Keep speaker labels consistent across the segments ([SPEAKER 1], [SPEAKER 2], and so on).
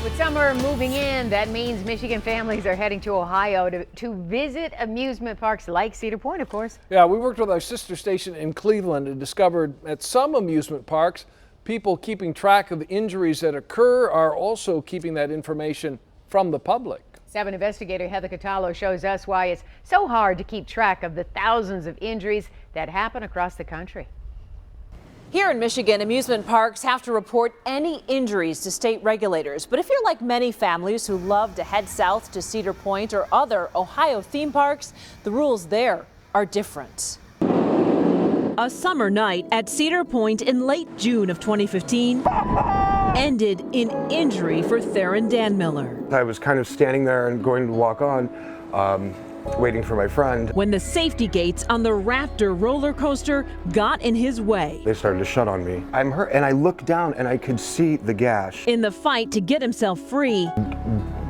[SPEAKER 1] With summer moving in, that means Michigan families are heading to Ohio to visit amusement parks like Cedar Point, of course.
[SPEAKER 2] Yeah, we worked with our sister station in Cleveland and discovered at some amusement parks, people keeping track of injuries that occur are also keeping that information from the public.
[SPEAKER 1] 7 investigator Heather Catallo shows us why it's so hard to keep track of the thousands of injuries that happen across the country.
[SPEAKER 3] Here in Michigan, amusement parks have to report any injuries to state regulators. But if you're like many families who love to head south to Cedar Point or other Ohio theme parks, the rules there are different. A summer night at Cedar Point in late June of 2015 ended in injury for Theron Dannemiller.
[SPEAKER 4] I was kind of standing there and going to walk on, waiting for my friend.
[SPEAKER 3] When the safety gates on the Raptor roller coaster got in his way.
[SPEAKER 4] They started to shut on me. I'm hurt, and I looked down and I could see the gash.
[SPEAKER 3] In the fight to get himself free,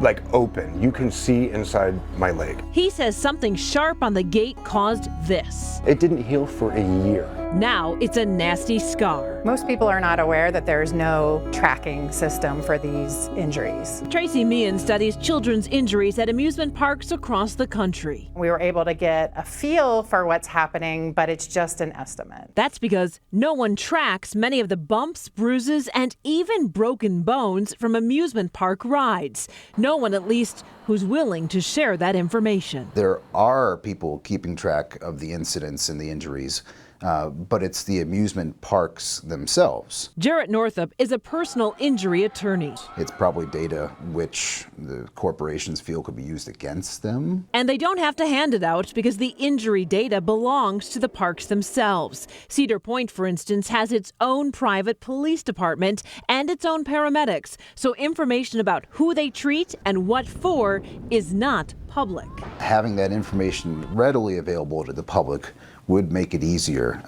[SPEAKER 4] like open. You can see inside my leg.
[SPEAKER 3] he says something sharp on the gate caused this.
[SPEAKER 4] It didn't heal for a year.
[SPEAKER 3] Now it's a nasty scar.
[SPEAKER 5] Most people are not aware that there's no tracking system for these injuries.
[SPEAKER 3] Tracy Meehan studies children's injuries at amusement parks across the country.
[SPEAKER 5] We were able to get a feel for what's happening, but it's just an estimate.
[SPEAKER 3] That's because no one tracks many of the bumps, bruises, and even broken bones from amusement park rides. No one, at least, who's willing to share that information.
[SPEAKER 6] There are people keeping track of the incidents and the injuries, but it's the amusement parks themselves.
[SPEAKER 3] Jarrett Northup is a personal injury attorney.
[SPEAKER 6] It's probably data which the corporations feel could be used against them.
[SPEAKER 3] And they don't have to hand it out because the injury data belongs to the parks themselves. Cedar Point, for instance, has its own private police department and its own paramedics. So information about who they treat and what for is not public.
[SPEAKER 6] Having that information readily available to the public would make it easier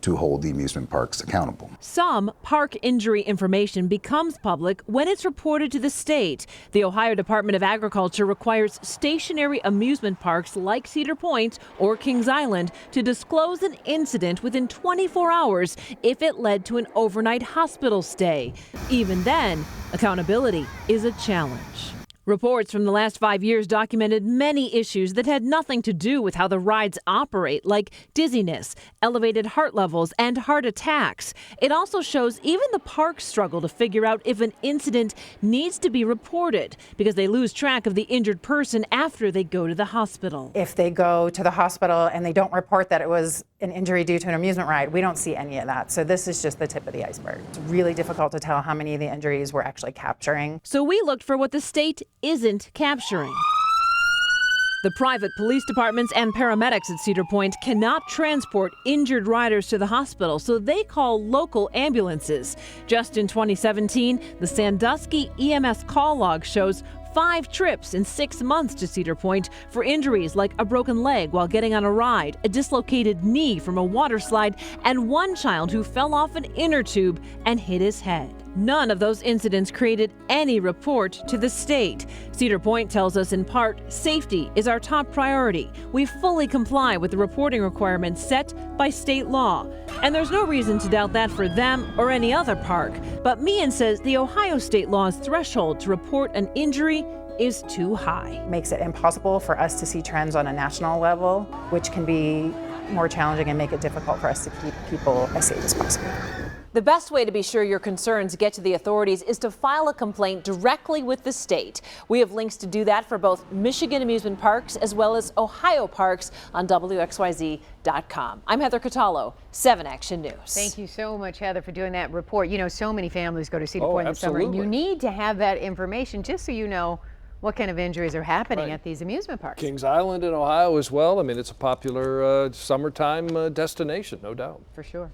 [SPEAKER 6] to hold the amusement parks accountable.
[SPEAKER 3] Some park injury information becomes public when it's reported to the state. The Ohio Department of Agriculture requires stationary amusement parks like Cedar Point or Kings Island to disclose an incident within 24 hours if it led to an overnight hospital stay. Even then, accountability is a challenge. Reports from the last 5 years documented many issues that had nothing to do with how the rides operate, like dizziness, elevated heart levels, and heart attacks. It also shows even the parks struggle to figure out if an incident needs to be reported because they lose track of the injured person after they go to the hospital.
[SPEAKER 5] If they go to the hospital and they don't report that it was an injury due to an amusement ride, we don't see any of that. So this is just the tip of the iceberg. It's really difficult to tell how many of the injuries we're actually capturing.
[SPEAKER 3] So we looked for what the state isn't capturing. The private police departments and paramedics at Cedar Point cannot transport injured riders to the hospital, so they call local ambulances. Just in 2017, the Sandusky EMS call log shows 5 trips in 6 months to Cedar Point for injuries like a broken leg while getting on a ride, a dislocated knee from a water slide, and one child who fell off an inner tube and hit his head. None of those incidents created any report to the state. Cedar Point tells us in part, safety is our top priority. We fully comply with the reporting requirements set by state law. And there's no reason to doubt that for them or any other park. But Meehan says the Ohio state law's threshold to report an injury is too high.
[SPEAKER 5] Makes it impossible for us to see trends on a national level, which can be more challenging and make it difficult for us to keep people as safe as possible.
[SPEAKER 3] The best way to be sure your concerns get to the authorities is to file a complaint directly with the state. We have links to do that for both Michigan amusement parks as well as Ohio parks on WXYZ.com. I'm Heather Catallo, 7 Action News.
[SPEAKER 1] Thank you so much, Heather, for doing that report. You know, so many families go to Cedar Point in the summer, and you need to have that information just so you know what kind of injuries are happening at these amusement parks.
[SPEAKER 2] Kings Island in Ohio as well. I mean, it's a popular summertime destination, no doubt.
[SPEAKER 1] For sure.